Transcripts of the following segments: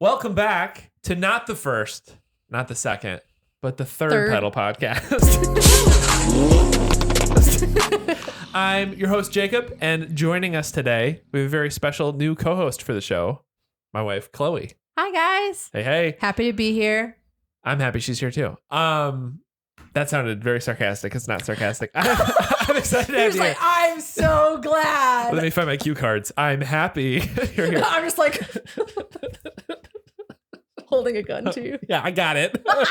Welcome back to not the first, not the second, but the third pedal podcast. I'm your host, Jacob, and joining us today, we have a very special new co-host for the show, my wife, Chloe. Hi, guys. Hey, hey. Happy to be here. I'm happy she's here, too. That sounded very sarcastic. It's not sarcastic. I'm excited to have you here. I'm so glad. Let me find my cue cards. I'm happy you're here. I'm just like holding a gun to you. Yeah, I got it. I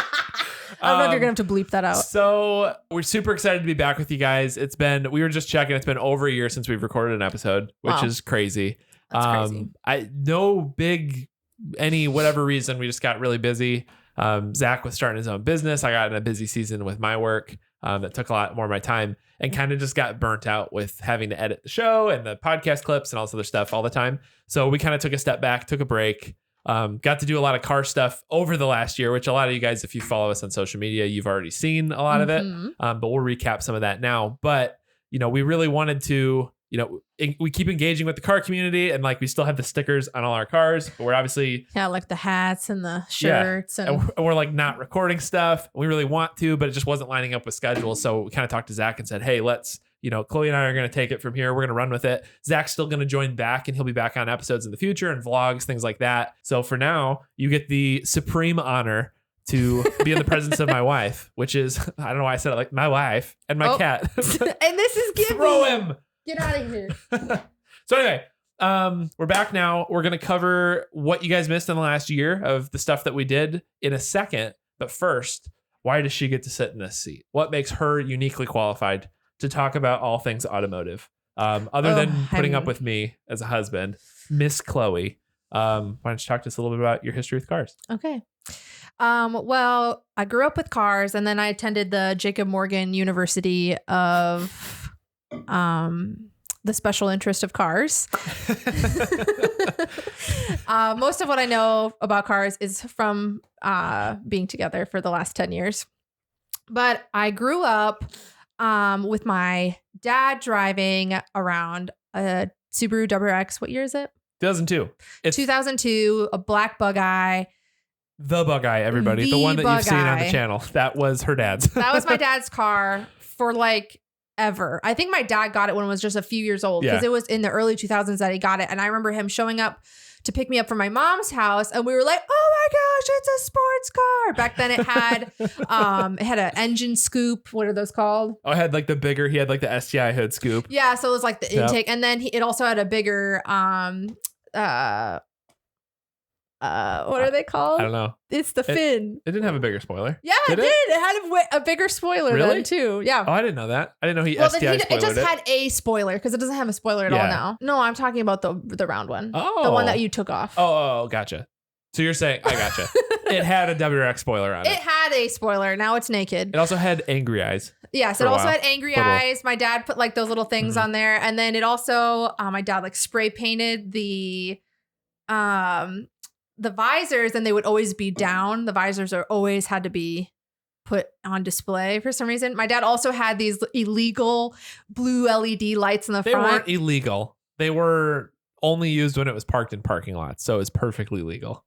don't know if you're going to have to bleep that out. So we're super excited to be back with you guys. We were just checking. It's been over a year since we've recorded an episode, which is crazy. That's crazy. No big, whatever reason, we just got really busy. Zach was starting his own business. I got in a busy season with my work that took a lot more of my time and kind of just got burnt out with having to edit the show and the podcast clips and all this other stuff all the time. So we kind of took a step back, took a break, got to do a lot of car stuff over the last year, which a lot of you guys, if you follow us on social media, you've already seen a lot of it. But we'll recap some of that now. But, we really wanted to, we keep engaging with the car community and we still have the stickers on all our cars, but we're obviously like the hats and the shirts and we're not recording stuff. We really want to, but it just wasn't lining up with schedules. So we kind of talked to Zach and said, hey, let's, Chloe and I are going to take it from here. We're going to run with it. Zach's still going to join back and he'll be back on episodes in the future and vlogs, things like that. So for now, you get the supreme honor to be in the presence of my wife, which is, I don't know why I said it like my wife and my cat. And this is Gibby. Throw him. Get out of here. So anyway, we're back now. We're going to cover what you guys missed in the last year of the stuff that we did in a second. But first, why does she get to sit in this seat? What makes her uniquely qualified to talk about all things automotive? Other than putting up with me as a husband, Miss Chloe. Why don't you talk to us a little bit about your history with cars? Okay. Well, I grew up with cars and then I attended the Jacob Morgan University of the special interest of cars. Most of what I know about cars is from being together for the last 10 years. But I grew up with my dad driving around a Subaru WRX. What year is it? 2002. It's 2002, a black Bug-Eye. The Bug-Eye, everybody. The one that you've seen on the channel. That was her dad's. That was my dad's car for ever. I think my dad got it when it was just a few years old because it was in the early 2000s that he got it. And I remember him showing up to pick me up from my mom's house and we were like, oh my gosh, it's a sports car. Back then it had an engine scoop. What are those called? Oh, it had he had the STI hood scoop. Yeah. So it was the intake. And then it also had a bigger, what are they called? I don't know. It's the fin. It didn't have a bigger spoiler. Yeah, it did. It had a bigger spoiler then too. Yeah. Oh, I didn't know that. I didn't know he STI spoilered it. Just had a spoiler because it doesn't have a spoiler at all now. No, I'm talking about the round one. Oh. The one that you took off. Oh, gotcha. So you're saying, I gotcha. It had a WRX spoiler on it. It had a spoiler. Now it's naked. It also had angry eyes. Yes, it also had angry eyes. My dad put those little things on there. And then it also, my dad spray painted the visors and they would always be down. The visors are always had to be put on display for some reason. My dad also had these illegal blue LED lights in the front. They weren't illegal. They were only used when it was parked in parking lots. So it's perfectly legal.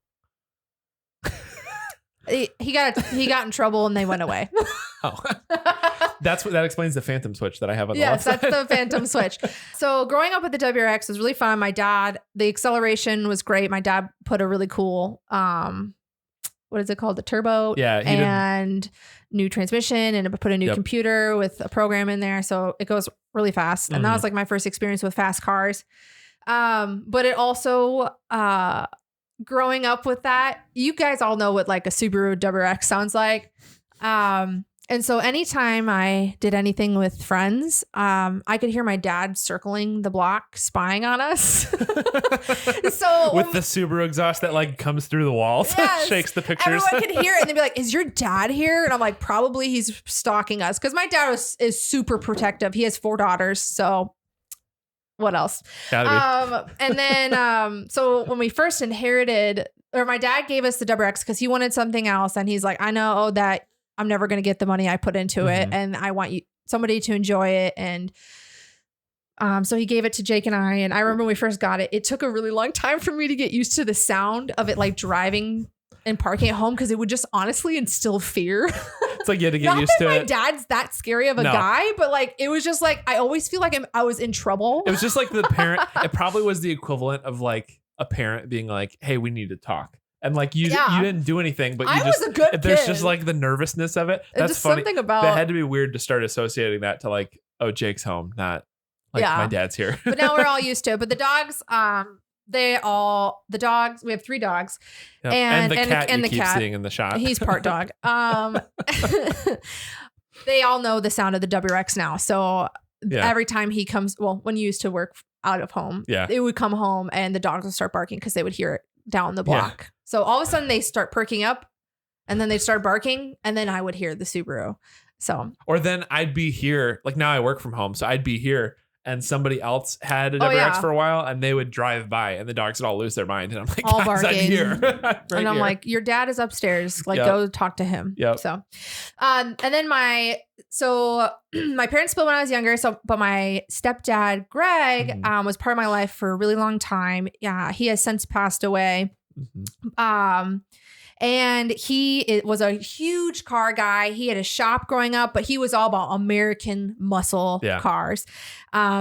He got in trouble and they went away. Oh, that explains the phantom switch that I have on the left side. Yes, that's the phantom switch. So growing up with the WRX was really fun. The acceleration was great. My dad put a really cool, what is it called? The turbo and new transmission and put a new computer with a program in there. So it goes really fast. And that was my first experience with fast cars. But it also, growing up with that, you guys all know what a Subaru WRX sounds like. And so anytime I did anything with friends, I could hear my dad circling the block, spying on us. So with the Subaru exhaust that comes through the walls, shakes the pictures. Everyone could hear it and they'd be like, is your dad here? And I'm like, probably he's stalking us. Because my dad is super protective. He has 4 daughters. So what else? Gotta be. And then, so when we first inherited, or my dad gave us the WRX because he wanted something else. And he's like, I know that I'm never going to get the money I put into it. And I want somebody to enjoy it. And So he gave it to Jake and I remember when we first got it, it took a really long time for me to get used to the sound of it, like driving and parking at home, because it would just honestly instill fear. It's like you had to get used to it. My dad's that scary of a guy, but like it was just like I always feel like I was in trouble. It was just like the parent. It probably was the equivalent of like a parent being like, "Hey, we need to talk." And like you didn't do anything, but I was a good kid. There's just like the nervousness of it. That's just funny. Something about that had to be weird to start associating that to like, oh, Jake's home, not like my dad's here. But now we're all used to it. But the dogs, we have 3 dogs. Yep. And the cat you keep seeing in the shot. He's part dog. They all know the sound of the WRX now. So every time he comes, well, when you used to work out of home, they would come home and the dogs would start barking because they would hear it down the block. Yeah. So all of a sudden they start perking up and then they'd start barking and then I would hear the Subaru. So, or then I'd be here, like now I work from home. So I'd be here and somebody else had a WRX for a while and they would drive by and the dogs would all lose their mind. And I'm like, all barking. I'm here. And I'm like, your dad is upstairs. Like, go talk to him. Yep. So, and then my parents split when I was younger. So, but my stepdad, Greg, was part of my life for a really long time. Yeah. He has since passed away. And he was a huge car guy. He had a shop growing up, but he was all about American muscle cars.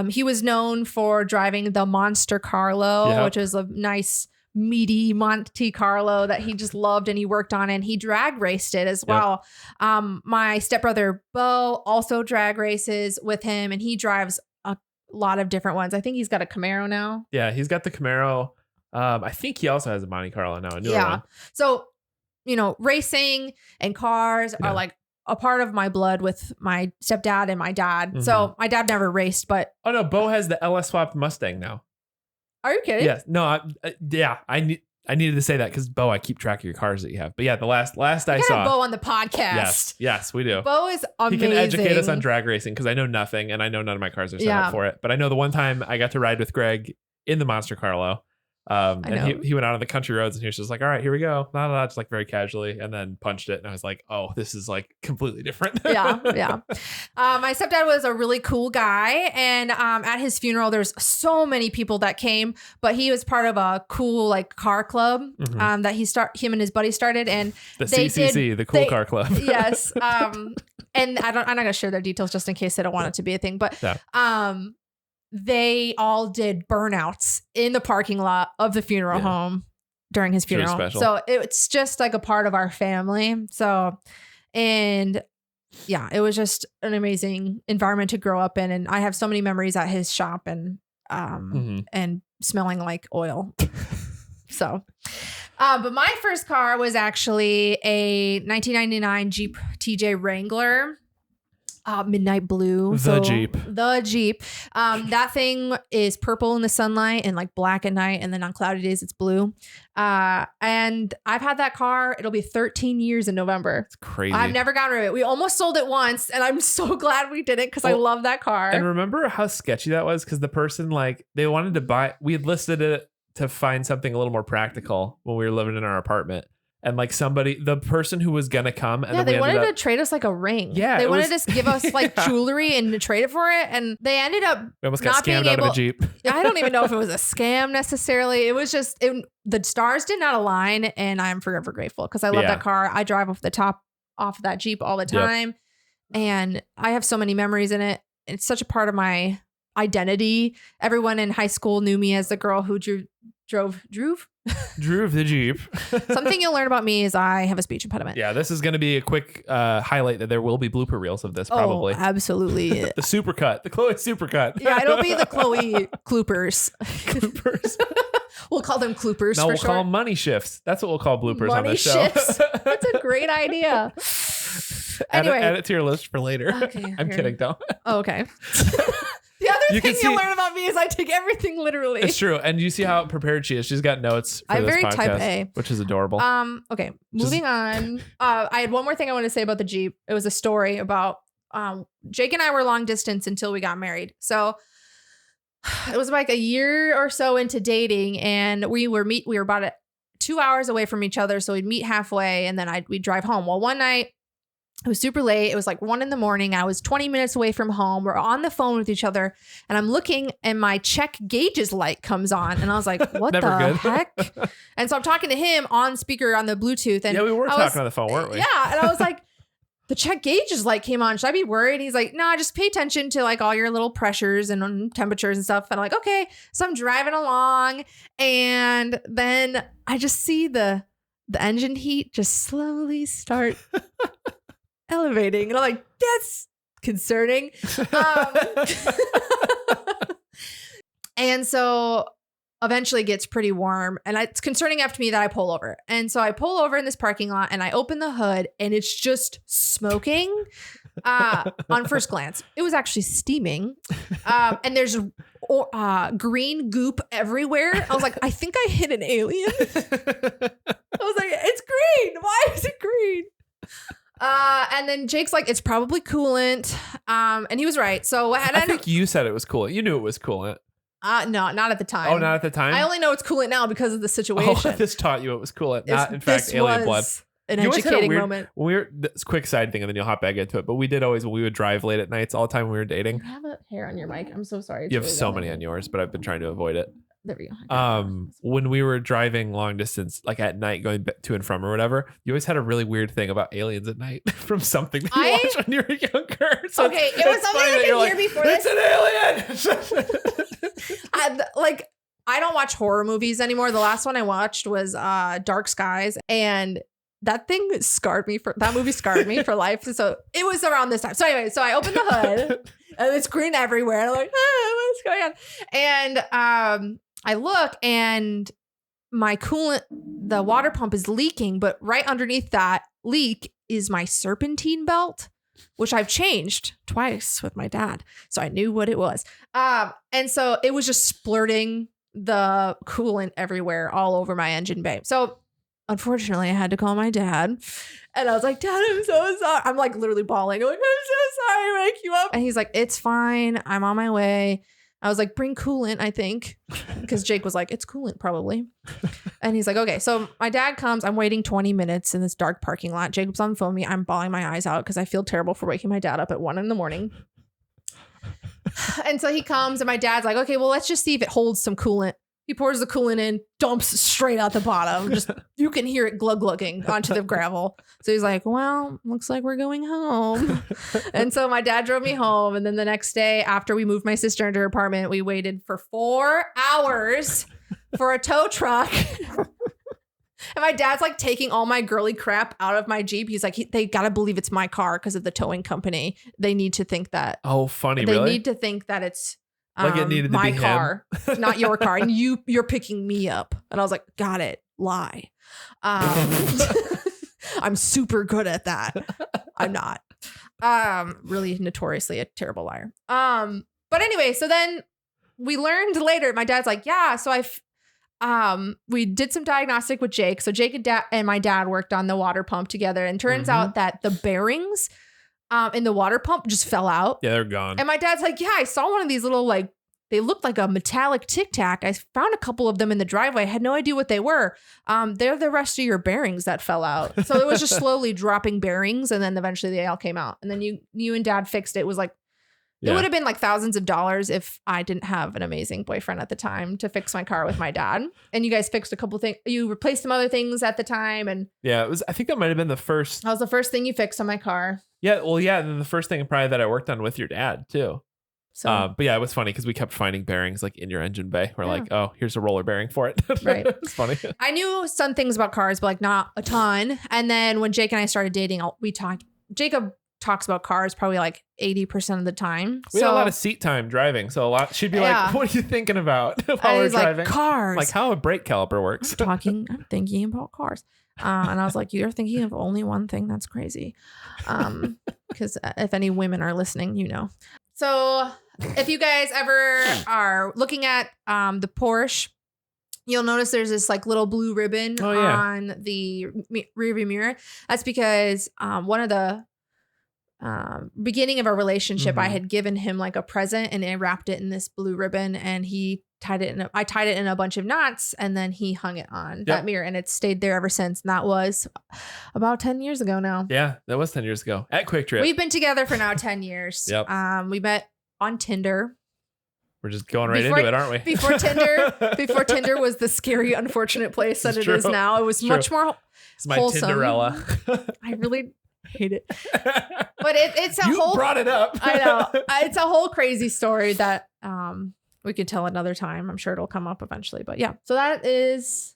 He was known for driving the Monster Carlo, which was a nice, meaty Monte Carlo that he just loved and he worked on, and he drag raced it as well. My stepbrother, Bo, also drag races with him, and he drives a lot of different ones. I think he's got a Camaro now. Yeah, he's got the Camaro. I think he also has a Monte Carlo now. A newer one. So, you know, racing and cars are like a part of my blood with my stepdad and my dad. So my dad never raced, but. Oh no, Bo has the LS swapped Mustang now. Are you kidding? Yes. No, I needed to say that because Bo, I keep track of your cars that you have. But yeah, the last I saw. Bo on the podcast. Yes, we do. Bo is amazing. He can educate us on drag racing because I know nothing and I know none of my cars are set up for it. But I know the one time I got to ride with Greg in the Monster Carlo. And he went out on the country roads and he was just like, all right, here we go. Just like very casually, and then punched it. And I was like, oh, this is like completely different. Yeah. My stepdad was a really cool guy. And at his funeral, there's so many people that came, but he was part of a cool like car club that him and his buddy started. And the CCC, the cool car club. Yes. And I'm not going to share their details just in case they don't want it to be a thing, but they all did burnouts in the parking lot of the funeral home during his funeral. Really, so it's just like a part of our family. So, and yeah, it was just an amazing environment to grow up in. And I have so many memories at his shop and smelling like oil. So, but my first car was actually a 1999 Jeep TJ Wrangler. Midnight blue. The Jeep. That thing is purple in the sunlight and like black at night. And then on cloudy days, it's blue. And I've had that car. It'll be 13 years in November. It's crazy. I've never gotten rid of it. We almost sold it once and I'm so glad we didn't because I love that car. And remember how sketchy that was? Because the person they wanted to buy, we had listed it to find something a little more practical when we were living in our apartment. And like the person who was going to come. And then they wanted to trade us like a ring. Yeah. They wanted to give us like jewelry and to trade it for it. And they ended up we almost got scammed out of a Jeep. I don't even know if it was a scam necessarily. It was just, the stars did not align. And I'm forever grateful because I love that car. I drive off of that Jeep all the time. And I have so many memories in it. It's such a part of my identity. Everyone in high school knew me as the girl who drove the Jeep. Something you'll learn about me is I have a speech impediment. Yeah, this is going to be a quick highlight that there will be blooper reels of this probably. Oh, absolutely. The supercut, the Chloe supercut. Yeah, it'll be the Chloe Kloopers. We'll call them Kloopers. No, we'll call them money shifts. That's what we'll call bloopers on the show. Shifts. That's a great idea. Anyway, add it to your list for later. Okay, I'm kidding, though. Oh, okay. The other thing you'll learn about me is I take everything literally. It's true. And you see how prepared she is. She's got notes for this podcast, type A. Which is adorable. Okay, moving on. I had one more thing I want to say about the Jeep. It was a story about Jake and I were long distance until we got married. So it was like a year or so into dating, and we were about 2 hours away from each other. So we'd meet halfway, and then we'd drive home. Well, one night It was super late. It was like 1 a.m. I was 20 minutes away from home. We're on the phone with each other and I'm looking and my check gauges light comes on. And I was like, what the heck? And so I'm talking to him on speaker on the Bluetooth. And yeah, we were talking on the phone, weren't we? Yeah. And I was like, the check gauges light came on. Should I be worried? He's like, nah, just pay attention to like all your little pressures and temperatures and stuff. And I'm like, okay. So I'm driving along and then I just see the engine heat just slowly start elevating. And I'm like, that's concerning. And so eventually it gets pretty warm and it's concerning enough to me that I pull over. And so I pull over in this parking lot and I open the hood and it's just smoking. On first glance, it was actually steaming. And there's green goop everywhere. I was like, I think I hit an alien. I was like, it's green. Why is it green? And then Jake's like, it's probably coolant. And he was right. So I think you said it was coolant. You knew it was coolant. No, not at the time. Oh, not at the time? I only know it's coolant now because of the situation. Oh, this taught you it was coolant. Not, in fact, alien blood. An educating moment. This quick side thing, and then you'll hop back into it. But we did always, when we would drive late at nights all the time when we were dating. You have a hair on your mic. I'm so sorry. You have so many on yours, but I've been trying to avoid it. There we go. When we were driving long distance, like at night, going to and from or whatever, you always had a really weird thing about aliens at night from something that you watched when you were younger. So okay, it was something I could hear before this. It's an alien. I don't watch horror movies anymore. The last one I watched was Dark Skies, and that movie scarred me for life. So it was around this time. So anyway, so I opened the hood and it's green everywhere. And I'm like, what's going on? And I look and my coolant, the water pump is leaking, but right underneath that leak is my serpentine belt, which I've changed twice with my dad. So I knew what it was. And so it was just splurting the coolant everywhere all over my engine bay. So unfortunately, I had to call my dad and I was like, Dad, I'm so sorry. I'm like literally bawling. I'm like, I'm so sorry to wake you up. And he's like, it's fine. I'm on my way. I was like, bring coolant, I think. Because Jake was like, it's coolant probably. And he's like, okay. So my dad comes. I'm waiting 20 minutes in this dark parking lot. Jacob's on the phone with me. I'm bawling my eyes out because I feel terrible for waking my dad up at 1 a.m. And so he comes and my dad's like, okay, well, let's just see if it holds some coolant. He pours the coolant in, dumps straight out the bottom. Just you can hear it glug-glugging onto the gravel. So he's like, well, looks like we're going home. And so my dad drove me home. And then the next day after we moved my sister into her apartment, we waited for 4 hours for a tow truck. And my dad's like taking all my girly crap out of my Jeep. He's like, they got to believe it's my car because of the towing company. They need to think that. Oh, funny. They need to think that it's like it needed my to be car, not your car. And you're picking me up. And I was like, got it. Lie. I'm super good at that. I'm not. Really notoriously a terrible liar. But anyway, so then we learned later, my dad's like, yeah, so we did some diagnostic with Jake. So Jake and my dad worked on the water pump together. And turns out that the bearings in the water pump just fell out. Yeah, they're gone. And my dad's like, yeah, I saw one of these little, like, they looked like a metallic Tic Tac. I found a couple of them in the driveway. I had no idea what they were. They're the rest of your bearings that fell out. So it was just slowly dropping bearings. And then eventually they all came out. And then you and dad fixed it. It was like, it would have been like thousands of dollars if I didn't have an amazing boyfriend at the time to fix my car with my dad. And you guys fixed a couple things. You replaced some other things at the time. And yeah, it was, I think that might've been the first. That was the first thing you fixed on my car. Yeah. Well, yeah. And then the first thing probably that I worked on with your dad too. So, but yeah, it was funny because we kept finding bearings like in your engine bay. We're like, oh, here's a roller bearing for it. Right. It's funny. I knew some things about cars, but like not a ton. And then when Jake and I started dating, Jacob talks about cars probably like 80% of the time. We had a lot of seat time driving. So a lot, she'd be like, what are you thinking about while we're driving? Like, cars. Like how a brake caliper works. I'm thinking about cars. And I was like, you're thinking of only one thing. That's crazy. Because if any women are listening, you know. So if you guys ever are looking at the Porsche, you'll notice there's this like little blue ribbon on the rearview mirror. That's because one of the beginning of our relationship, I Mhm. had given him like a present and I wrapped it in this blue ribbon and I tied it in a bunch of knots and then he hung it on that mirror and it's stayed there ever since. And that was about 10 years ago now. Yeah, that was 10 years ago at Quick Trip. We've been together for now 10 years. Yep. We met on Tinder. We're just going right into it, aren't we? Before Tinder was the scary, unfortunate place that it is now. It was much more It's my wholesome. Tinderella. I really hate it. But it's a You brought it up. I know. It's a whole crazy story that we could tell another time. I'm sure it'll come up eventually. But yeah. So that is.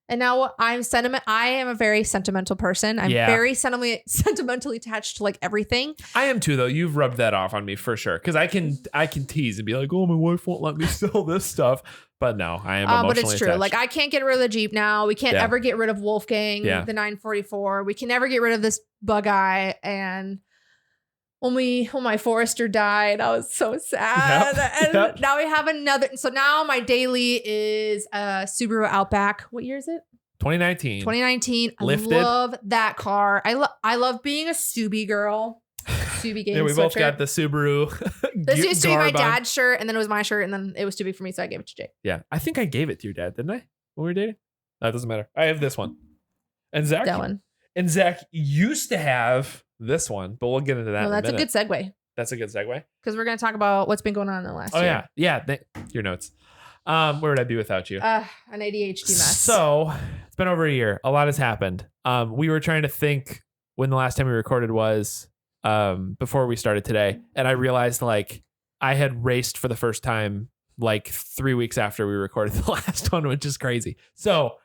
And now I am a very sentimental person. I'm very sentimentally attached to like everything. I am too, though. You've rubbed that off on me for sure. Because I can tease and be like, oh, my wife won't let me sell this stuff. But no, I am emotionally but it's true. attached. Like I can't get rid of the Jeep now. We can't ever get rid of Wolfgang, the 944. We can never get rid of this bug eye. And when my Forester died, I was so sad. And now we have another. So now my daily is a Subaru Outback. What year is it? 2019. 2019. Lifted. I love that car. I love being a Subi girl. Subi game. Yeah, we both got the Subaru. This used to be my dad's shirt, and then it was my shirt, and then it was too big for me, so I gave it to Jake. Yeah, I think I gave it to your dad, didn't I? When we were dating? No, it doesn't matter. I have this one. And Zach. That one. And Zach used to have this one, but we'll get into that. Well, that's a good segue. That's a good segue. Because we're going to talk about what's been going on in the last year. Yeah. Your notes. Where would I be without you? An ADHD mess. So it's been over a year. A lot has happened. We were trying to think when the last time we recorded was before we started today. And I realized like I had raced for the first time like 3 weeks after we recorded the last one, which is crazy. So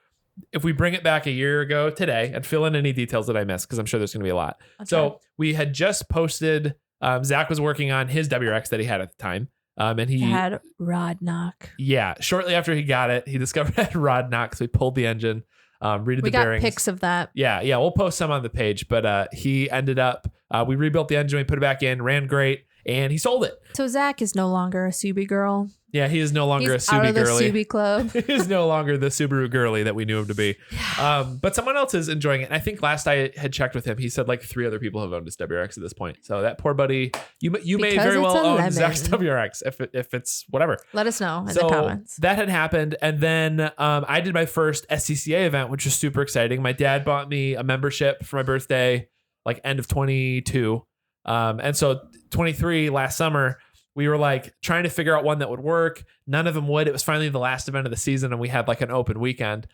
if we bring it back a year ago today and fill in any details that I missed, because I'm sure there's going to be a lot. Okay. So we had just posted, Zach was working on his WRX that he had at the time. And he had rod knock. Yeah. Shortly after he got it, he discovered it had rod knock. So he pulled the engine, redid the bearings. We got pics of that. Yeah. We'll post some on the page, but he ended up, we rebuilt the engine, we put it back in, ran great, and he sold it. So Zach is no longer a Subi girl. Yeah, he is no longer He's a Subi out of the girly. Subi club. He is no longer the Subaru girly that we knew him to be. But someone else is enjoying it. And I think last I had checked with him, he said like 3 other people have owned his WRX at this point. So that poor buddy, you may very well own Zach's WRX if it's whatever. Let us know in the comments. That had happened. And then I did my first SCCA event, which was super exciting. My dad bought me a membership for my birthday, like end of 22. And so 23 last summer, we were like trying to figure out one that would work. None of them would. It was finally the last event of the season and we had like an open weekend.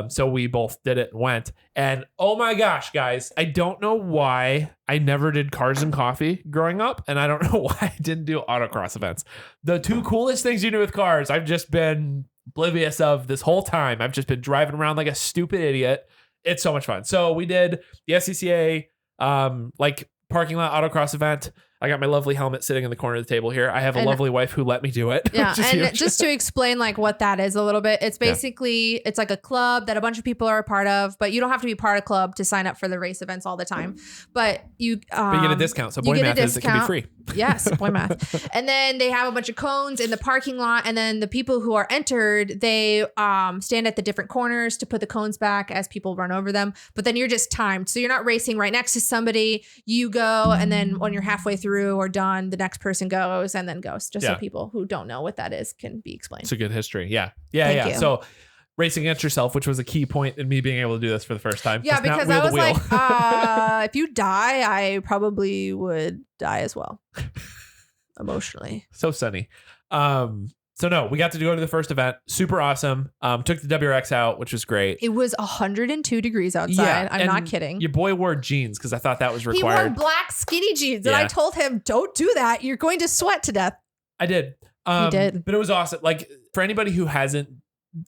So we both did it and went. And oh my gosh, guys, I don't know why I never did cars and coffee growing up. And I don't know why I didn't do autocross events. The 2 coolest things you do with cars, I've just been oblivious of this whole time. I've just been driving around like a stupid idiot. It's so much fun. So we did the SCCA, like parking lot autocross event. I got my lovely helmet sitting in the corner of the table here. I have a lovely wife who let me do it. Yeah. And huge. Just to explain like what that is a little bit, it's basically, it's like a club that a bunch of people are a part of, but you don't have to be part of club to sign up for the race events all the time. But you get a discount. So boy math is it can be free. Yes, boy math. And then they have a bunch of cones in the parking lot. And then the people who are entered, they stand at the different corners to put the cones back as people run over them. But then you're just timed. So you're not racing right next to somebody. You go, and then when you're halfway through or done, the next person goes and then goes. Just so people who don't know what that is can be explained. It's a good history. Yeah. Thank you. So racing against yourself, which was a key point in me being able to do this for the first time. Yeah, because I was like, if you die, I probably would die as well. Emotionally. So sunny. So no, we got to go to the first event. Super awesome. Took the WRX out, which was great. It was 102 degrees outside. Yeah, I'm not kidding. Your boy wore jeans because I thought that was required. He wore black skinny jeans. And I told him, don't do that. You're going to sweat to death. I did. He did. But it was awesome. Like for anybody who hasn't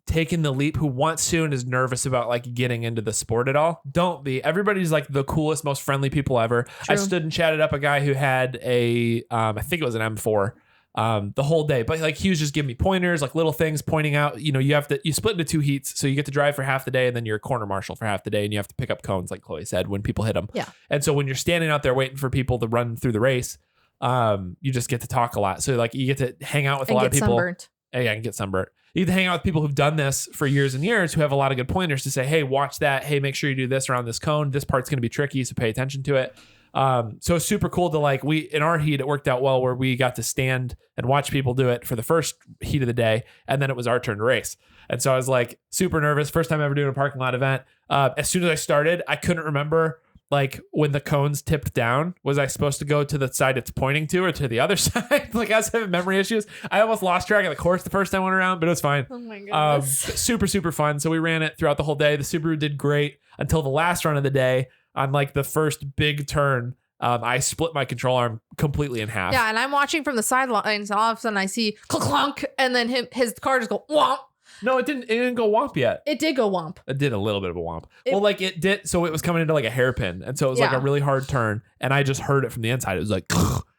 taken the leap, who wants to and is nervous about like getting into the sport at all, don't be. Everybody's like the coolest, most friendly people ever. True. I stood and chatted up a guy who had I think it was an M4. The whole day, but like he was just giving me pointers, like little things pointing out, you split into 2 heats. So you get to drive for half the day and then you're a corner marshal for half the day and you have to pick up cones, like Chloe said, when people hit them. Yeah. And so when you're standing out there waiting for people to run through the race, you just get to talk a lot. So like you get to hang out with a lot of people. Sunburnt. Yeah, and get sunburnt. You get to hang out with people who've done this for years and years who have a lot of good pointers to say, hey, watch that. Hey, make sure you do this around this cone. This part's going to be tricky, so pay attention to it. So it's super cool to like, in our heat, it worked out well where we got to stand and watch people do it for the first heat of the day. And then it was our turn to race. And so I was like super nervous. First time ever doing a parking lot event. As soon as I started, I couldn't remember like when the cones tipped down, was I supposed to go to the side it's pointing to or to the other side? Like I was having memory issues. I almost lost track of the course the first time I went around, but it was fine. Oh my goodness. Super, super fun. So we ran it throughout the whole day. The Subaru did great until the last run of the day on like the first big turn. I split my control arm completely in half. Yeah, and I'm watching from the sidelines, and all of a sudden I see clunk, and then his car just go womp. No, it didn't go womp yet. It did go womp. It did a little bit of a womp. Like it did. So it was coming into like a hairpin. And so it was like a really hard turn. And I just heard it from the inside. It was like,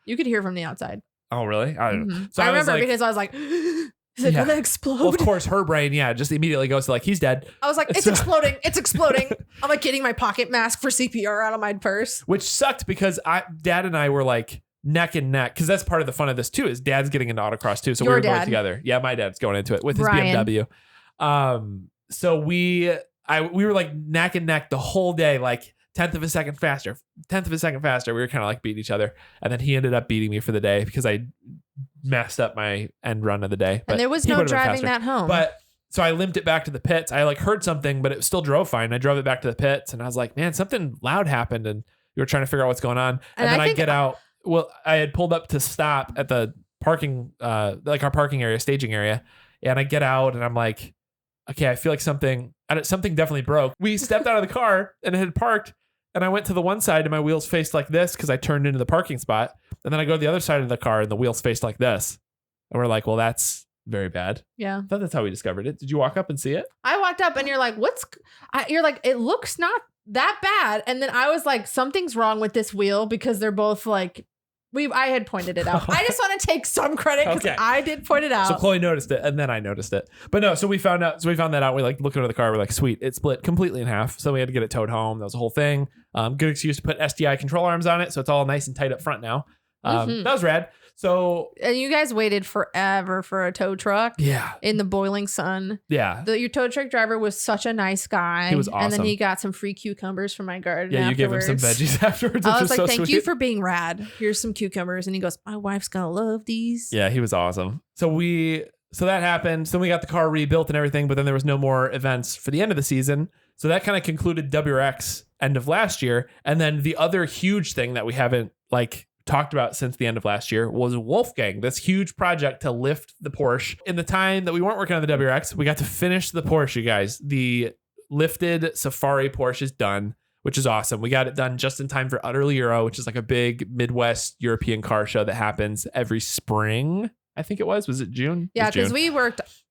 you could hear from the outside. Oh, really? I don't know. So I remember because I was like, is it going to explode? Well, of course, her brain, just immediately goes to like, he's dead. I was like, it's exploding. It's exploding. I'm like getting my pocket mask for CPR out of my purse. Which sucked because Dad and I were like neck and neck. Because that's part of the fun of this too, is Dad's getting into autocross too. So we were going together. Yeah, my dad's going into it with his BMW. So we were like neck and neck the whole day, like 10th of a second faster. We were kind of like beating each other. And then he ended up beating me for the day because I messed up my end run of the day. And there was no driving that home. But so I limped it back to the pits. I like heard something, but it still drove fine. I drove it back to the pits and I was like, man, something loud happened. And we were trying to figure out what's going on. And then I get out. Well, I had pulled up to stop at the parking, like our parking area, staging area. And I get out and I'm like, okay, I feel like something definitely broke. We stepped out of the car and it had parked. And I went to the one side and my wheels faced like this because I turned into the parking spot. And then I go to the other side of the car and the wheels faced like this. And we're like, well, that's very bad. Yeah. I thought that's how we discovered it. Did you walk up and see it? I walked up and you're like, you're like, it looks not that bad. And then I was like, something's wrong with this wheel because they're both like, I had pointed it out. I just want to take some credit because I did point it out. So Chloe noticed it and then I noticed it. But no, so we found that out. We like looked under the car. We're like, sweet, it split completely in half. So we had to get it towed home. That was a whole thing. Good excuse to put SDI control arms on it. So it's all nice and tight up front now. That was rad. So and you guys waited forever for a tow truck. Yeah. In the boiling sun. Yeah. Your tow truck driver was such a nice guy. He was awesome. And then he got some free cucumbers from my garden. Yeah, afterwards. You gave him some veggies afterwards. I was like, thank you for being rad. Here's some cucumbers. And he goes, my wife's gonna love these. Yeah, he was awesome. So that happened. So we got the car rebuilt and everything, but then there was no more events for the end of the season. So that kind of concluded WRX end of last year. And then the other huge thing that we haven't like talked about since the end of last year was Wolfgang, this huge project to lift the Porsche. In the time that we weren't working on the WRX, we got to finish the Porsche, you guys. The lifted Safari Porsche is done, which is awesome. We got it done just in time for Utterly Euro, which is like a big Midwest European car show that happens every spring. I think it was it June? Yeah, because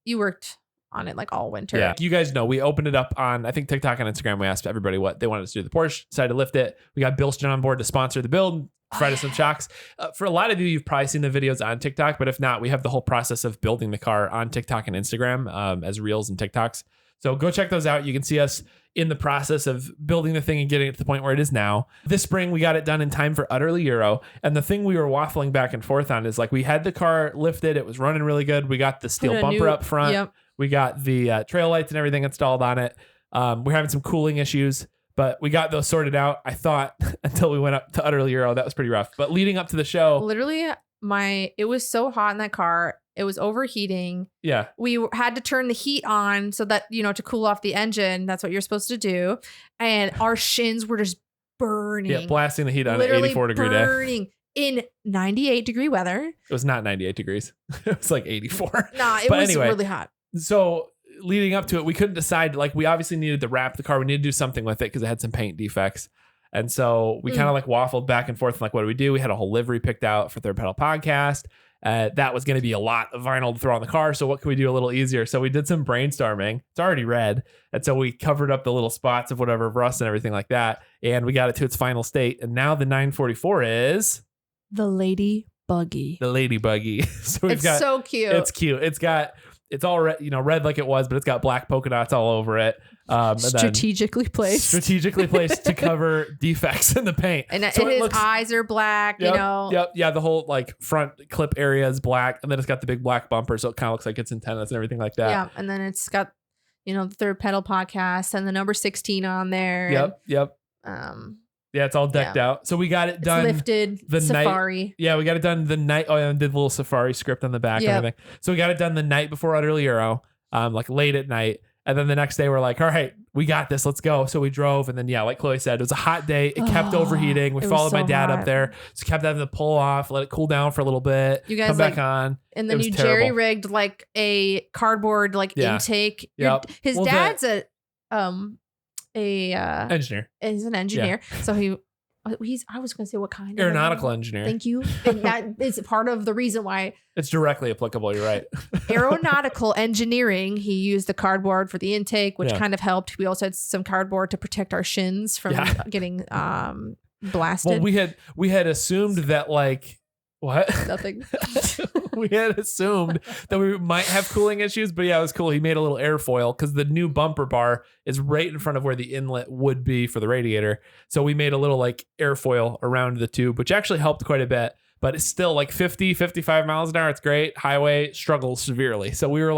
you worked on it like all winter. Yeah, you guys know we opened it up on, I think, TikTok and Instagram. We asked everybody what they wanted us to do. The Porsche decided to lift it. We got Bilston on board to sponsor the build. Provide us some shocks. For a lot of you've probably seen the videos on TikTok, but if not, we have the whole process of building the car on TikTok and Instagram as Reels and TikToks. So go check those out. You can see us in the process of building the thing and getting it to the point where it is now. This spring, we got it done in time for Utterly Euro. And the thing we were waffling back and forth on is like we had the car lifted. It was running really good. We got the steel bumper up front. Yep. We got the trail lights and everything installed on it. We're having some cooling issues. But we got those sorted out, I thought, until we went up to Utterly Euro. That was pretty rough. But leading up to the show. Literally, it was so hot in that car. It was overheating. Yeah. We had to turn the heat on so that, to cool off the engine. That's what you're supposed to do. And our shins were just burning. Yeah, blasting the heat on an Literally 84-degree day. Burning in 98-degree weather. It was not 98 degrees. It was like 84. Nah, it was really hot. So leading up to it, we couldn't decide. Like, we obviously needed to wrap the car. We needed to do something with it because it had some paint defects. And so we kind of like waffled back and forth. Like, what do we do? We had a whole livery picked out for Third Pedal Podcast. That was going to be a lot of vinyl to throw on the car. So what can we do a little easier? So we did some brainstorming. It's already red. And so we covered up the little spots of whatever rust and everything like that. And we got it to its final state. And now the 944 is the Lady Buggy. The Lady Buggy. So it's so cute. It's cute. It's all red, red like it was, but it's got black polka dots all over it. Strategically placed to cover defects in the paint. And so his eyes are black, Yep. Yeah. The whole like front clip area is black, and then it's got the big black bumper, so it kind of looks like it's antennas and everything like that. Yeah. And then it's got, the Third Pedal Podcast and the number 16 on there. Yep. And, Yeah, it's all decked out. So we got it done. It's lifted. The safari. Night. Yeah, we got it done the night. Oh, yeah, and did the little safari script on the back and everything. So we got it done the night before Utterly Euro, like late at night. And then the next day we're like, all right, we got this. Let's go. So we drove. And then, yeah, like Chloe said, it was a hot day. It kept overheating. We followed my dad up there. So kept having to pull off, let it cool down for a little bit. You guys come back on. And then you jerry rigged like a cardboard intake. His dad's engineer. He's an engineer. Yeah. So I was going to say what kind aeronautical engineer. Thank you. And that is part of the reason why it's directly applicable. You're right. Aeronautical engineering. He used the cardboard for the intake, which kind of helped. We also had some cardboard to protect our shins from getting blasted. Well, we had assumed that what? Nothing. We had assumed that we might have cooling issues, but yeah, it was cool. He made a little airfoil because the new bumper bar is right in front of where the inlet would be for the radiator. So we made a little airfoil around the tube, which actually helped quite a bit. But it's still 50, 55 miles an hour. It's great. Highway struggles severely. So we were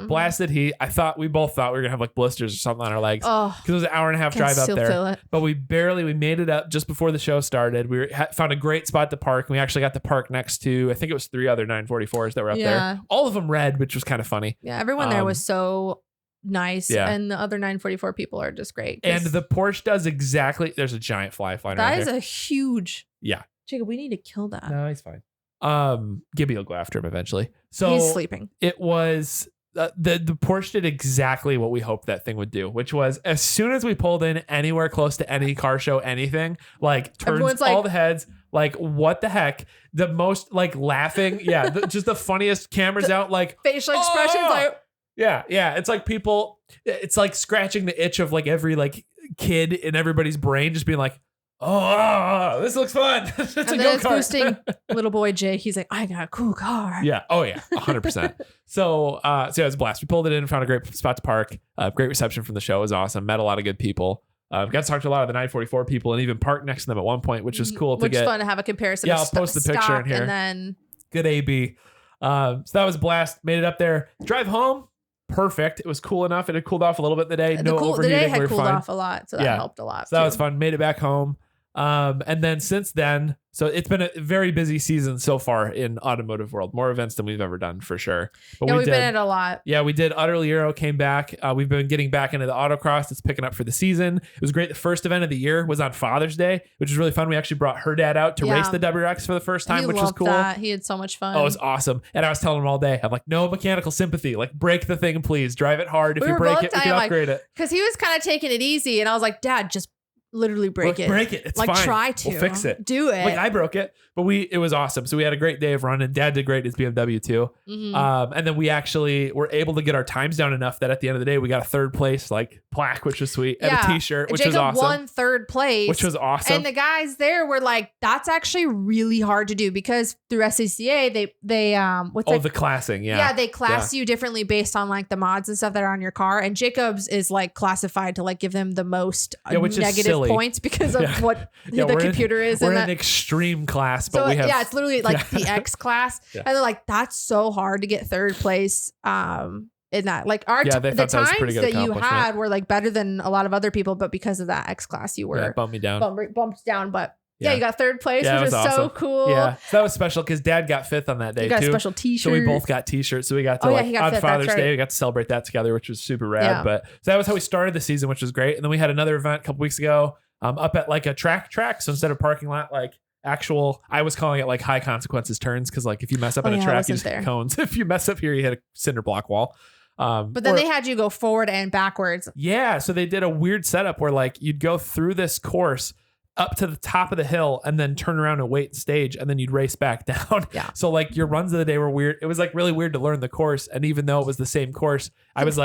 blasted heat. We both thought we were going to have blisters or something on our legs. Because it was an hour and a half drive up there. But we made it up just before the show started. We found a great spot to park. And we actually got to park next to, I think it was 3 other 944s that were up there. All of them red, which was kind of funny. Yeah, everyone there was so nice. Yeah. And the other 944 people are just great. And the Porsche does exactly, there's a giant fly flying around. That is a huge. Yeah. Jacob, we need to kill that. No, he's fine. Gibby will go after him eventually. So he's sleeping. It was the Porsche did exactly what we hoped that thing would do, which was as soon as we pulled in anywhere close to any car show, anything turns all the heads. What the heck? The most laughing. Yeah. Just the funniest cameras out. Facial expressions. Yeah. It's people. It's scratching the itch of every kid in everybody's brain, just being oh, this looks fun. It's and a then it's boosting little boy Jake. He's like, I got a cool car. Yeah. Oh, yeah. 100%. So yeah, it was a blast. We pulled it in, found a great spot to park. Great reception from the show. It was awesome. Met a lot of good people. Got to talk to a lot of the 944 people and even parked next to them at one point, which was cool to get. Which fun to have a comparison. Yeah, I'll post the picture in here. And then good AB. So that was a blast. Made it up there. Drive home. Perfect. It was cool enough. It had cooled off a little bit in the day. No overheating. The day had cooled off a lot. So that helped a lot. So that was fun. Made it back home. And then since then, so it's been a very busy season so far in automotive world, more events than we've ever done for sure. But we've been at a lot. Yeah, we did Utterly Euro, came back. We've been getting back into the autocross. It's picking up for the season. It was great. The first event of the year was on Father's Day, which was really fun. We actually brought her dad out to race the WRX for the first time, which was cool. That. He had so much fun. Oh, it was awesome. And I was telling him all day, I'm no mechanical sympathy. Break the thing, please. Drive it hard. If you break it, we can upgrade it. Because he was kind of taking it easy. And I was like, Dad, just literally break it. Break it. It's fine. Try to. We'll fix it. Do it. I broke it, but it was awesome. So we had a great day of running. Dad did great in his BMW too. Mm-hmm. And then we actually were able to get our times down enough that at the end of the day, we got a 3rd place plaque, which was sweet, and a t-shirt, which was awesome. Jacob won 3rd place, which was awesome. And the guys there were that's actually really hard to do because through SCCA, they the classing. Yeah. Yeah. They class you differently based on the mods and stuff that are on your car. And Jacob's is classified to give them the most negative points because of what the computer is. We're in an extreme class, but we have. Yeah, it's literally the X class. Yeah. And they're that's so hard to get 3rd place. In that, the times that you had were better than a lot of other people, but because of that X class, you were bumped me down. Bumped down, but you got 3rd place, which was awesome. So cool. Yeah, so that was special because Dad got 5th on that day. You got too. A special T-shirt. So we both got T-shirts. So we got to on Father's Day, we got to celebrate that together, which was super rad. Yeah. But so that was how we started the season, which was great. And then we had another event a couple weeks ago, up at a track. So instead of parking lot, actual, I was calling it high consequences turns because if you mess up on a track, you just hit cones. If you mess up here, you hit a cinder block wall. But then they had you go forward and backwards. Yeah. So they did a weird setup where you'd go through this course up to the top of the hill and then turn around and wait stage and then you'd race back down. Yeah. So your runs of the day were weird. It was really weird to learn the course. And even though it was the same course, I was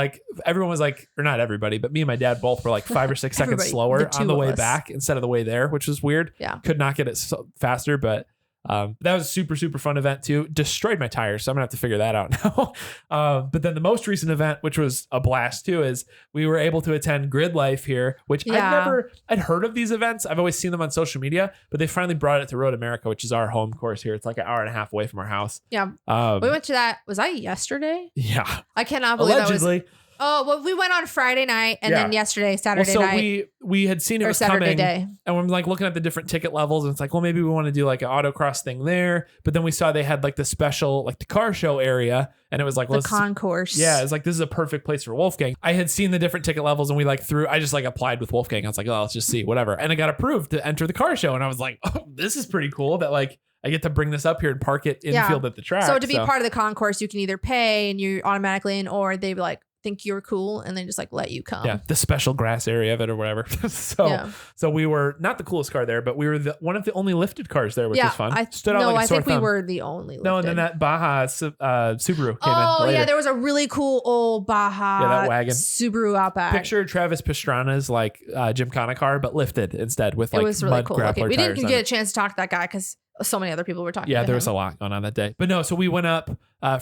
everyone was or not everybody, but me and my dad both were 5 or 6 seconds slower on the way back instead of the way there, which was weird. Yeah. Could not get it faster, but that was a super, super fun event too. Destroyed my tires. So I'm gonna have to figure that out now. But then the most recent event, which was a blast too, is we were able to attend Gridlife here, which I'd heard of these events. I've always seen them on social media, but they finally brought it to Road America, which is our home course here. It's an hour and a half away from our house. Yeah. We went to that. Was that yesterday? Yeah. I cannot believe allegedly. Oh, well, we went on Friday night and then yesterday, Saturday night. we had seen it was Saturday coming, day. and we're like looking at the different ticket levels, and it's like, well, maybe we want to do like an autocross thing there. But then we saw they had like the special, like the car show area, and it was like, the concourse. Yeah, it's like, this is a perfect place for Wolfgang. I had seen the different ticket levels, and I just like applied with Wolfgang. I was like, oh, let's just see, whatever. And I got approved to enter the car show, and I was like, oh, this is pretty cool that like I get to bring this up here and park it infield at the track. So to be part of the concourse, you can either pay and you're automatically in, or they like think you're cool and they just like let you come. Yeah, the special grass area of it or whatever. So we were not the coolest car there, but we were one of the only lifted cars there, which was fun. I think we were the only lifted. No, and then that Baja Subaru came in. Oh yeah, there was a really cool old Baja that wagon. Subaru Outback. Picture Travis Pastrana's like Gymkhana car, but lifted instead with like it was really mud cool. grappler We didn't tires get a chance to talk to that guy because so many other people were talking. Yeah, there was a lot going on that day. But no, so we went up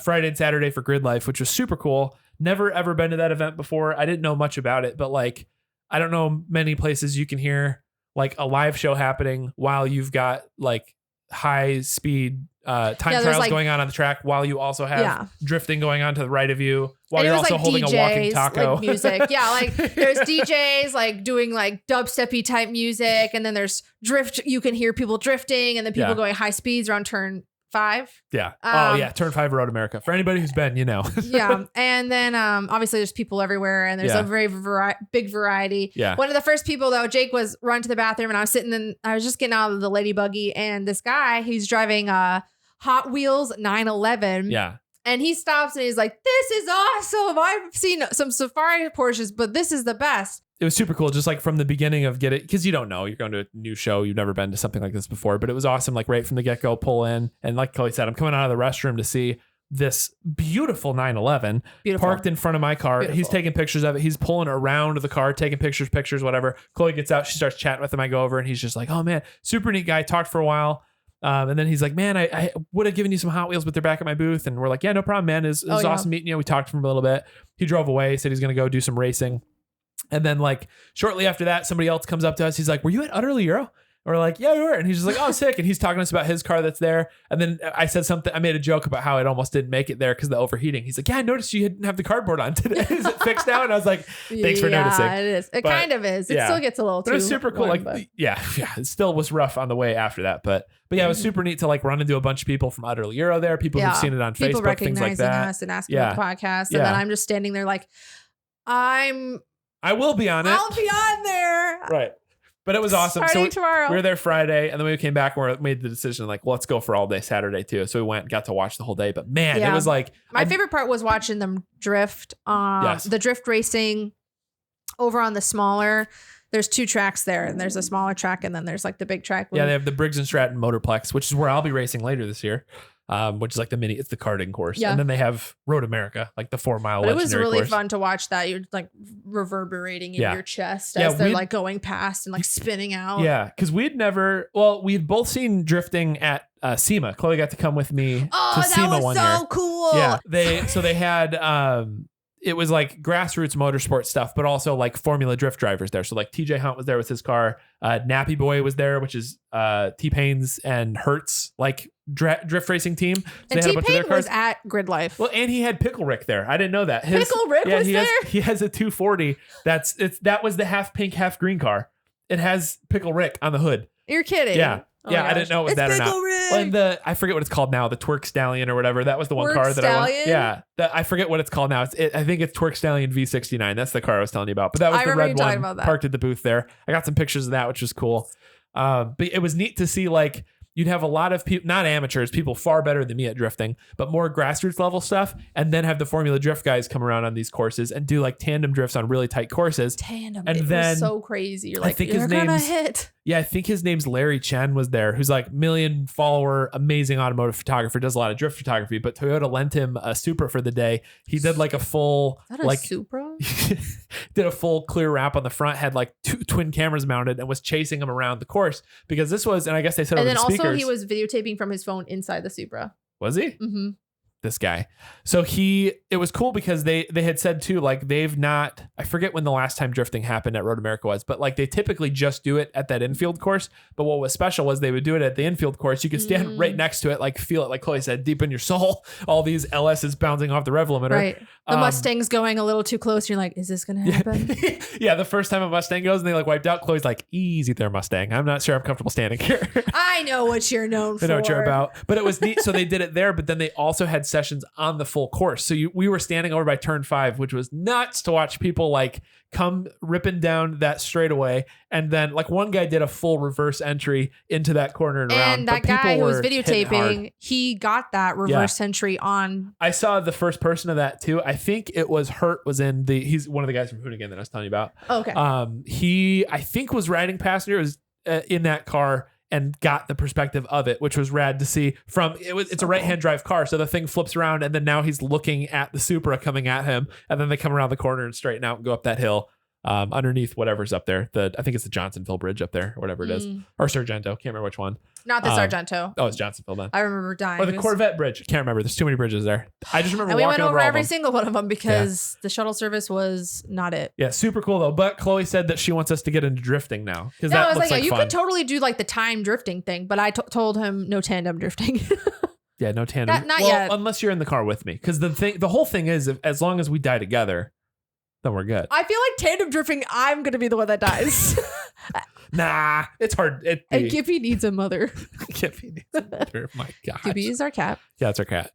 Friday and Saturday for Grid Life, which was super cool. Never ever been to that event before. I didn't know much about it, but like, I don't know many places you can hear like a live show happening while you've got like high speed time trials like, going on the track, while you also have drifting going on to the right of you, while you're also like holding DJs, a walking taco. Like music. Yeah, like there's DJs like doing like dubsteppy type music, and then there's drift. You can hear people drifting, and then people going high speeds around turn 5. Yeah. Turn 5 Road America. For anybody who's been, you know. Yeah. And then obviously there's people everywhere, and there's a very big variety. Yeah. One of the first people though, Jake was run to the bathroom, and I was just getting out of the lady buggy, and this guy, he's driving a Hot Wheels 911. Yeah. And he stops and he's like, "This is awesome. I've seen some safari Porsches, but this is the best." It was super cool, just like from the beginning of get it, because you don't know, you're going to a new show, you've never been to something like this before, but it was awesome, like right from the get-go, pull in, and like Chloe said, I'm coming out of the restroom to see this beautiful 911 parked in front of my car. Beautiful. He's taking pictures of it. He's pulling around the car, taking pictures, whatever. Chloe gets out, she starts chatting with him. I go over, and he's just like, "Oh man, super neat guy." Talked for a while. And then he's like, "Man, I would have given you some Hot Wheels, but they're back at my booth." And we're like, "Yeah, no problem, man. It was awesome meeting you." We talked to him a little bit. He drove away, said he's going to go do some racing. And then like shortly after that, somebody else comes up to us. He's like, "Were you at Utterly Euro?" And we're like, "Yeah, we were." And he's just like, "Oh, sick." And he's talking to us about his car that's there. And then I said something. I made a joke about how it almost didn't make it there because of the overheating. He's like, "Yeah, I noticed you didn't have the cardboard on today. Is it fixed now?" And I was like, "Thanks for noticing." Yeah, it is. It kind of is. It still gets a little too. But it was super cool. Warm, like, yeah. It still was rough on the way after that. But yeah, it was super neat to like run into a bunch of people from Utterly Euro there. People who've seen it on Facebook, things like that. Us and asking about the podcast. And then I'm just standing there like, I will be on it. I'll be on there. Right. But it was awesome. Starting tomorrow. We were there Friday, and then we came back and we made the decision like, well, let's go for all day Saturday too. So we went and got to watch the whole day. But man, it was like my favorite part was watching them drift. The drift racing over on the smaller. There's 2 tracks there, and there's a smaller track, and then there's like the big track. Yeah, they have the Briggs and Stratton Motorplex, which is where I'll be racing later this year. Which is like it's the karting course. Yeah. And then they have Road America, like the 4-mile legendary course. It was really fun to watch that. You're like reverberating in your chest as they're like going past and like spinning out. Yeah. Cause we'd both seen drifting at SEMA. Chloe got to come with me to SEMA one year. That was so cool. Yeah. They had, it was like grassroots motorsport stuff, but also like Formula Drift drivers there. So like TJ Hunt was there with his car. Nappy Boy was there, which is T-Pain's and Hertz like drift racing team. So and T-Pain was at Grid Life. Well, and he had Pickle Rick there. I didn't know that. Pickle Rick was there? He has a 240. That was the half pink, half green car. It has Pickle Rick on the hood. You're kidding. Yeah. Oh yeah, I didn't know it was that or not. Well, and I forget what it's called now, the Twerk Stallion or whatever. That was the one car that I went. Yeah, I forget what it's called now. I think it's Twerk Stallion V69. That's the car I was telling you about. But that was the red one parked at the booth there. I got some pictures of that, which was cool. But it was neat to see like you'd have a lot of people, not amateurs, people far better than me at drifting, but more grassroots level stuff. And then have the Formula Drift guys come around on these courses and do like tandem drifts on really tight courses. And then was so crazy. You're like, you're gonna hit. Yeah, I think his name's Larry Chen was there, who's like 1 million follower, amazing automotive photographer, does a lot of drift photography, but Toyota lent him a Supra for the day. He did like a full, Supra? did a full clear wrap on the front, had like 2 twin cameras mounted and was chasing him around the course because this was, and I guess they said over the speakers. And then also he was videotaping from his phone inside the Supra. Was he? Mm-hmm. this guy. So it was cool because they had said too, like they've not, I forget when the last time drifting happened at Road America was, but like they typically just do it at that infield course. But what was special was they would do it at the infield course. You could stand right next to it, like feel it, like Chloe said, deep in your soul, all these LSs bouncing off the rev limiter. Right. The Mustang's going a little too close. You're like, is this going to happen? Yeah. The first time a Mustang goes and they like wiped out, Chloe's like, easy there, Mustang. I'm not sure I'm comfortable standing here. I know what you're known for. I know what you're about. But it was neat. So they did it there, but then they also had sessions on the full course. So we were standing over by turn 5, which was nuts to watch people like come ripping down that straightaway. And then like one guy did a full reverse entry into that corner and around. And that guy who was videotaping, he got that reverse entry on. I saw the first person of that too. I think it was Hurt was in he's one of the guys from Hoonigan that I was telling you about. Okay. He, I think was riding passenger, was in that car and got the perspective of it, which was rad to see from it's a right-hand drive car. So the thing flips around and then now he's looking at the Supra coming at him. And then they come around the corner and straighten out and go up that hill. Underneath whatever's up there. I think it's the Johnsonville Bridge up there or whatever it is. Or Sargento. Can't remember which one. Not the Sargento. Oh, it's Johnsonville then. I remember dying. Or the Corvette Bridge. Can't remember. There's too many bridges there. I just remember and we walking went over every them. single one of them because the shuttle service was not it. Yeah, super cool though. But Chloe said that she wants us to get into drifting now. Yeah, that I was looks like, you fun. could totally do like the time drifting thing, but I told him no tandem drifting. Yeah, no tandem. Not yet. Unless you're in the car with me. Because the whole thing is, as long as we die together, then we're good. I feel like tandem drifting, I'm going to be the one that dies. Nah, it's hard. And Gippy needs a mother. Gippy needs a mother. My God. Gippy is our cat. Yeah, it's our cat.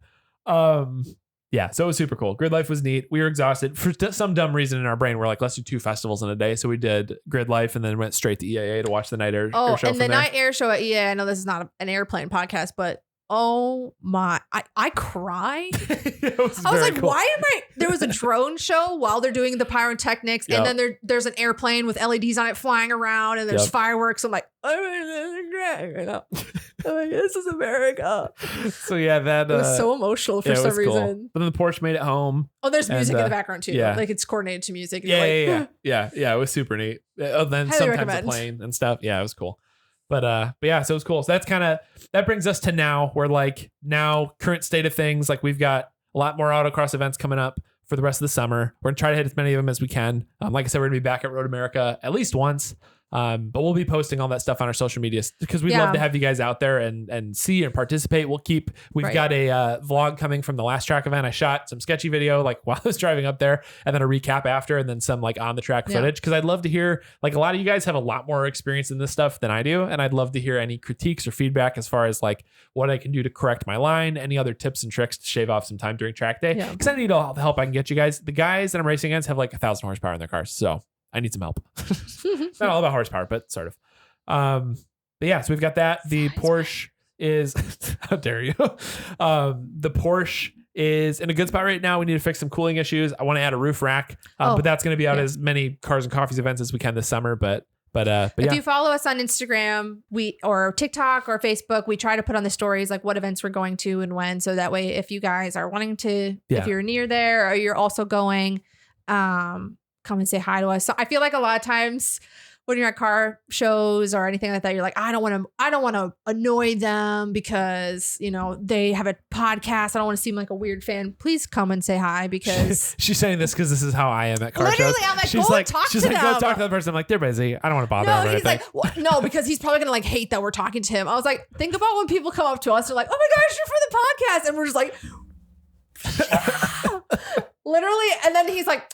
Yeah, so it was super cool. Gridlife was neat. We were exhausted. For some dumb reason in our brain, we're like, let's do 2 festivals in a day. So we did Gridlife and then went straight to EAA to watch the night air show. And the night air show at EAA, I know this is not an airplane podcast, but oh my, I cried. I was like, cool. Why am I? There was a drone show while they're doing the pyrotechnics, and then there's an airplane with LEDs on it flying around, and there's fireworks. I'm like, oh, this is America. So yeah, that it was so emotional for some reason. Cool. But then the Porsche made it home. Oh, there's music in the background too. Yeah. Like it's coordinated to music. Yeah. It was super neat. Then sometimes a plane and stuff. Yeah, it was cool. But yeah, so it was cool. So that brings us to now. We're like current state of things. Like we've got a lot more autocross events coming up for the rest of the summer. We're gonna try to hit as many of them as we can. Like I said, we're gonna be back at Road America at least once. But we'll be posting all that stuff on our social media because we'd love to have you guys out there and see and participate. We've got a vlog coming from the last track event. I shot some sketchy video like while I was driving up there, and then a recap after, and then some like on the track footage. Cause I'd love to hear, like, a lot of you guys have a lot more experience in this stuff than I do. And I'd love to hear any critiques or feedback as far as like what I can do to correct my line, any other tips and tricks to shave off some time during track day. Cause I need all the help I can get you guys. The guys that I'm racing against have like 1,000 horsepower in their cars. So I need some help. It's not all about horsepower, but sort of. But yeah, so we've got that. The Porsche is, how dare you? The Porsche is in a good spot right now. We need to fix some cooling issues. I want to add a roof rack, but that's going to be out as many Cars and Coffees events as we can this summer. But if you follow us on Instagram, or TikTok or Facebook, we try to put on the stories like what events we're going to and when. So that way, if you guys are wanting to, if you're near there or you're also going, come and say hi to us. So I feel like a lot of times when you're at car shows or anything like that, you're like, I don't want to annoy them because, they have a podcast. I don't want to seem like a weird fan. Please come and say hi because she's saying this because this is how I am at car shows. I'm like, she's go like, talk she's to like, them. go talk to the person. I'm like, they're busy. I don't want to bother them. No, he's like, no, because he's probably going to like hate that we're talking to him. I was like, think about when people come up to us. They're like, oh my gosh, you're for the podcast. And we're just like, literally. And then he's like,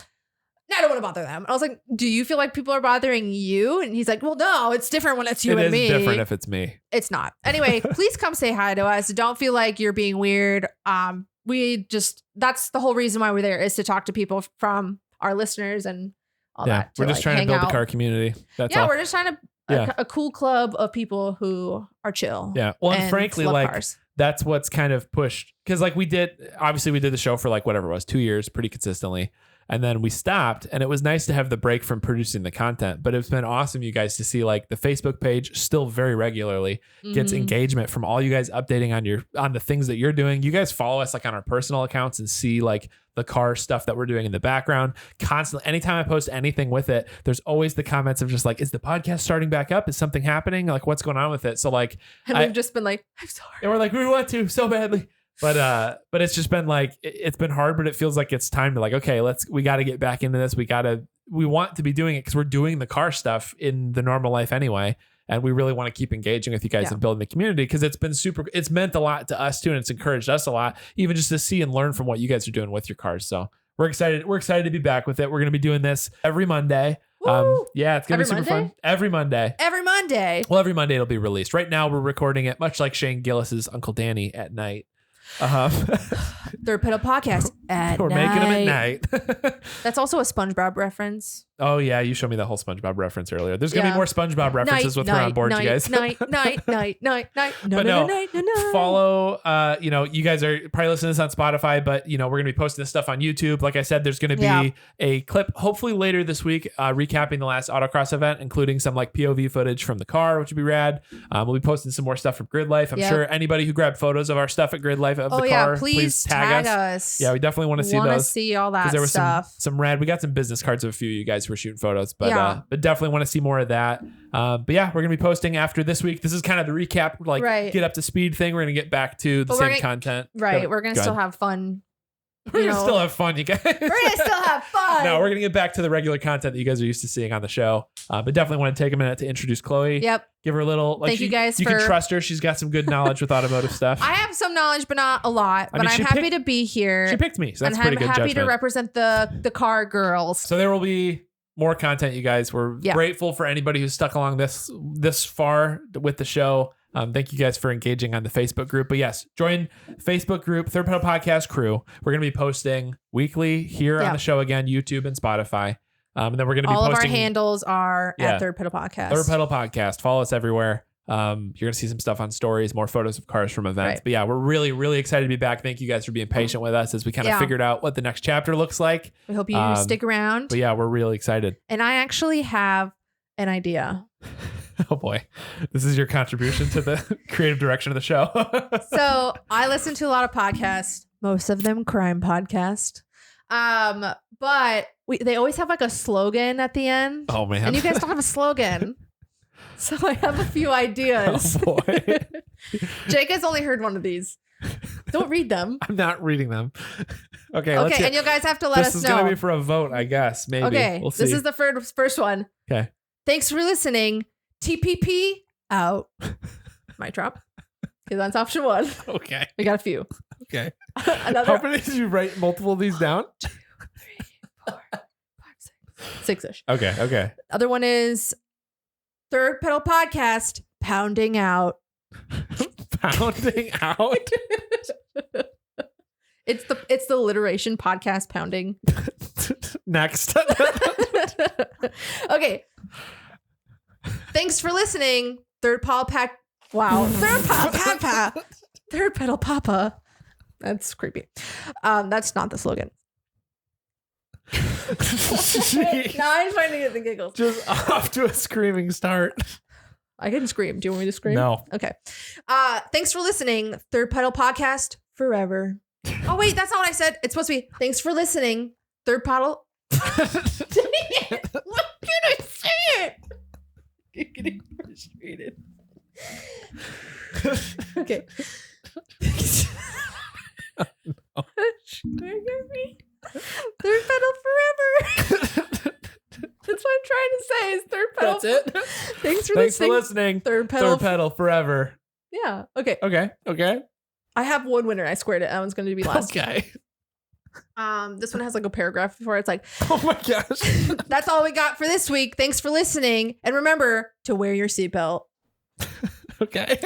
I don't want to bother them. I was like, do you feel like people are bothering you? And he's like, well, no, it's different when it's you and me. It is different if it's me. It's not. Anyway, please come say hi to us. Don't feel like you're being weird. That's the whole reason why we're there, is to talk to people from our listeners and all that. We're just trying to build a car community. That's all. We're just trying to a cool club of people who are chill. Yeah. Well, and frankly, like cars. That's what's kind of pushed, because like we did the show for like whatever it was, 2 years pretty consistently. And then we stopped, and it was nice to have the break from producing the content, but it's been awesome, you guys, to see like the Facebook page still very regularly gets engagement from all you guys updating on the things that you're doing. You guys follow us like on our personal accounts and see like the car stuff that we're doing in the background constantly. Anytime I post anything with it, there's always the comments of just like, is the podcast starting back up? Is something happening? Like, what's going on with it? So like, and we've just been like, I'm sorry. And we're like, we want to so badly. But it's just been like, it's been hard, but it feels like it's time to like, okay, we got to get back into this. We want to be doing it because we're doing the car stuff in the normal life anyway. And we really want to keep engaging with you guys and building the community because it's meant a lot to us too. And it's encouraged us a lot, even just to see and learn from what you guys are doing with your cars. So we're excited. We're excited to be back with it. We're going to be doing this every Monday. Yeah, it's going to be super fun. Every Monday. Well, every Monday it'll be released. Right now we're recording it much like Shane Gillis's Uncle Danny at night. Third Pedal Podcast at We're night. making them at night. That's also a SpongeBob reference. Oh yeah, you showed me the whole SpongeBob reference earlier. There's gonna be more SpongeBob references with her on board, you guys. Night. No. Follow. You guys are probably listening to this on Spotify, but we're gonna be posting this stuff on YouTube. Like I said, there's gonna be a clip, hopefully later this week, recapping the last autocross event, including some like POV footage from the car, which would be rad. We'll be posting some more stuff from Gridlife. I'm sure anybody who grabbed photos of our stuff at Gridlife of the car, please tag us. Yeah, we definitely want to see those. Want to see all that there was stuff. Some rad. We got some business cards of a few of you guys who were shooting photos, but definitely want to see more of that. But yeah, we're gonna be posting after this week. This is kind of the recap, get up to speed thing. We're gonna get back to the same content. Right. We're gonna still have fun. We're gonna still have fun, you guys. We're gonna still have fun. No, we're gonna get back to the regular content that you guys are used to seeing on the show. But definitely want to take a minute to introduce Chloe. Yep. Give her a little. Thank you guys. You can trust her. She's got some good knowledge with automotive stuff. I have some knowledge, but not a lot. But I'm happy to be here. She picked me, so that's pretty good judgment. I'm happy to represent the car girls. So there will be more content, you guys. We're grateful for anybody who's stuck along this far with the show. Thank you guys for engaging on the Facebook group. But yes, join Facebook group, Third Pedal Podcast Crew. We're going to be posting weekly here on the show again, YouTube and Spotify. And then we're going to be all posting. All of our handles are at Third Pedal Podcast. Third Pedal Podcast. Follow us everywhere. You're going to see some stuff on stories, more photos of cars from events. But yeah, we're really, really excited to be back. Thank you guys for being patient with us as we kind of figured out what the next chapter looks like. We hope you stick around. But yeah, we're really excited. And I actually have an idea. Oh boy, this is your contribution to the creative direction of the show. So I listen to a lot of podcasts, most of them crime podcasts. But they always have like a slogan at the end. Oh man. And you guys don't have a slogan. So I have a few ideas. Oh boy. Jake has only heard one of these. Don't read them. I'm not reading them. Okay. And you guys have to let us know. This is going to be for a vote, I guess. Maybe. Okay. We'll see. This is the first one. Okay. Thanks for listening. TPP out. Mic drop. Okay, that's option one. Okay. We got a few. Okay. How many did you write multiple of these down? 1, 2, 3, 4, 5, 6. 6-ish. Okay. Other one is Third Pedal Podcast pounding out. Pounding out? It's the alliteration podcast pounding. Next. Okay. Thanks for listening. Third Pedal Papa. That's creepy. That's not the slogan. Now I'm trying to get the giggles. Just off to a screaming start. I can scream. Do you want me to scream? No. Okay. Thanks for listening. Third Pedal Podcast forever. Oh wait, that's not what I said. It's supposed to be thanks for listening. Third Pedal. Dang it. What can I say it? You're getting frustrated. Okay. No. Third Pedal forever. That's what I'm trying to say is Third Pedal. That's it. Thanks for listening. Third Pedal forever. Yeah. Okay. I have one winner. I squared it. That one's going to be last. Okay. This one has like a paragraph before it's like, oh my gosh. That's all we got for this week. Thanks for listening. And remember to wear your seatbelt. Okay.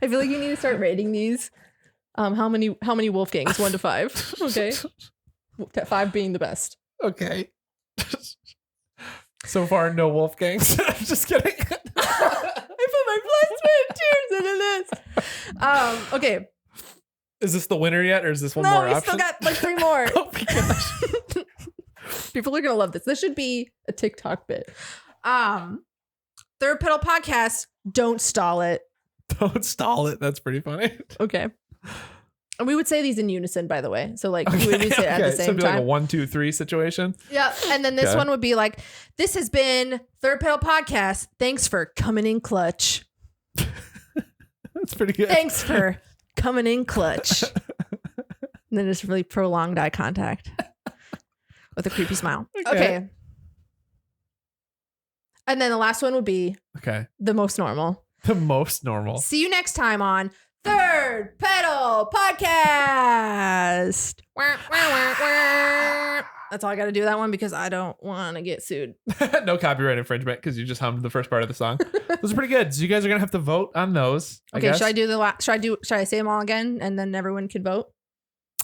I feel like you need to start rating these. How many Wolfgangs? 1 to 5. Okay. 5 being the best. Okay. So far, no Wolfgangs. I'm just kidding. I put my +2 into this. Okay. Is this the winner yet, or is this one more option? No, we still got like 3 more. Oh my gosh. People are gonna love this. This should be a TikTok bit. Third Pedal Podcast. Don't stall it. Don't stall it. That's pretty funny. Okay. And we would say these in unison, by the way. So like we would say it at the same time. So like a 1, 2, 3 situation. Yeah. And then this one would be like, this has been Third Pedal Podcast. Thanks for coming in clutch. It's pretty good. Thanks for coming in clutch. And then just really prolonged eye contact with a creepy smile. Okay. And then the last one would be the most normal. The most normal. See you next time on Third Pedal Podcast. That's all I got to do that one because I don't want to get sued. No copyright infringement because you just hummed the first part of the song. Those are pretty good. So you guys are gonna have to vote on those. Okay, should I do the last? Should I say them all again and then everyone can vote?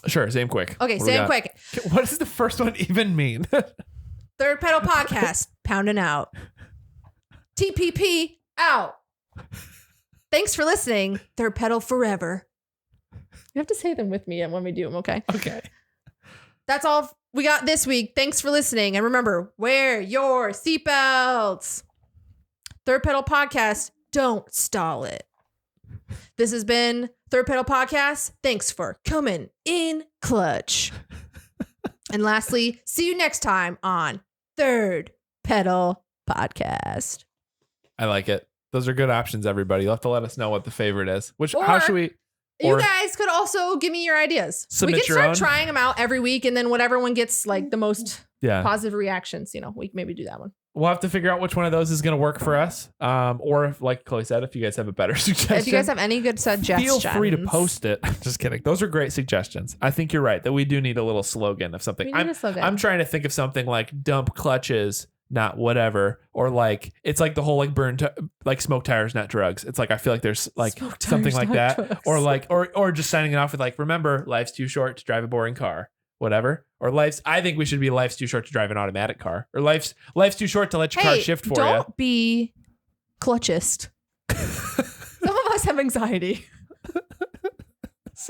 Sure, say them quick. Okay, say them quick. What does the first one even mean? Third Pedal Podcast, pounding out. TPP out. Thanks for listening. Third Pedal forever. You have to say them with me when we do them, okay? Okay. That's all we got this week. Thanks for listening. And remember, wear your seatbelts. Third Pedal Podcast, don't stall it. This has been Third Pedal Podcast. Thanks for coming in clutch. And lastly, see you next time on Third Pedal Podcast. I like it. Those are good options, everybody. You'll have to let us know what the favorite is. How should we... You guys could also give me your ideas. We can start trying them out every week, and then whatever one gets like the most positive reactions, we can maybe do that one. We'll have to figure out which one of those is going to work for us. Or if, like Chloe said, if you guys have a better suggestion. If you guys have any good suggestions. Feel free to post it. Just kidding. Those are great suggestions. I think you're right that we do need a little slogan of something. I'm trying to think of something like dump clutches, not whatever, or like it's like the whole like like smoke tires, not drugs. It's like I feel like there's like something like that, drugs. Or like or just signing it off with like, remember, life's too short to drive a boring car, whatever. Or I think we should be life's too short to drive an automatic car, or life's too short to let your car shift for you. Don't be clutchist. Some of us have anxiety.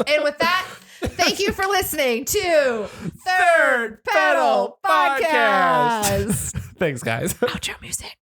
And with that, thank you for listening to Third Pedal Podcast. Thanks, guys. Outro music.